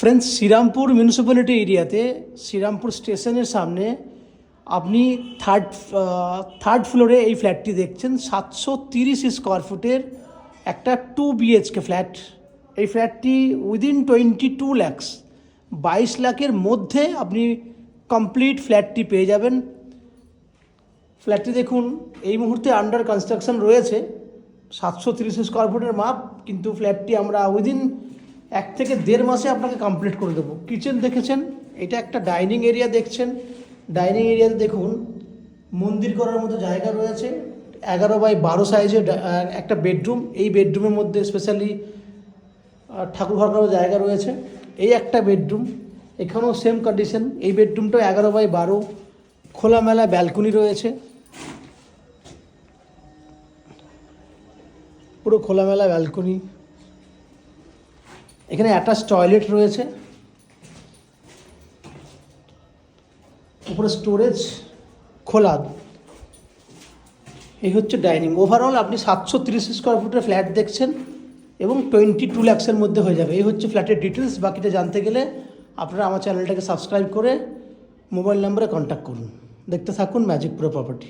Friends, Serampore municipality এরিয়াতে শ্রীরামপুর স্টেশনের সামনে আপনি থার্ড ফ্লোরে এই ফ্ল্যাটটি দেখছেন। 730 স্কোয়ার ফুটের একটা 2 BHK ফ্ল্যাট। এই ফ্ল্যাটটি উইদিন 22 lakhs, 22 লাখের মধ্যে আপনি কমপ্লিট ফ্ল্যাটটি পেয়ে যাবেন। ফ্ল্যাটটি দেখুন, এই মুহূর্তে আন্ডার কনস্ট্রাকশন রয়েছে। 730 স্কোয়ার ফুটের মাপ, কিন্তু ফ্ল্যাটটি আমরা উইদিন 1 থেকে 1.5 মাসে আপনাকে কমপ্লিট করে দেবো। কিচেন দেখেছেন, এটা একটা ডাইনিং এরিয়া দেখছেন। ডাইনিং এরিয়াতে দেখুন মন্দির করার মতো জায়গা রয়েছে। 11x12 সাইজের একটা বেডরুম। এই বেডরুমের মধ্যে স্পেশালি ঠাকুর ঘর করার জায়গা রয়েছে। এই একটা বেডরুম, এখানেও সেম কন্ডিশন। এই বেডরুমটাও 11x12, খোলামেলা ব্যালকনি রয়েছে, পুরো খোলামেলা ব্যালকনি। এখানে অ্যাটাচ টয়লেট রয়েছে, উপরে স্টোরেজ খোলা। এই হচ্ছে ডাইনিং। ওভারঅল আপনি 730 স্কোয়ার ফুটের ফ্ল্যাট দেখছেন এবং 22 লাখসের মধ্যে হয়ে যাবে। এই হচ্ছে ফ্ল্যাটের ডিটেলস। বাকিটা জানতে গেলে আপনারা আমার চ্যানেলটাকে সাবস্ক্রাইব করে মোবাইল নাম্বারে কন্ট্যাক্ট করুন। দেখতে থাকুন ম্যাজিক প্রো প্রপার্টি।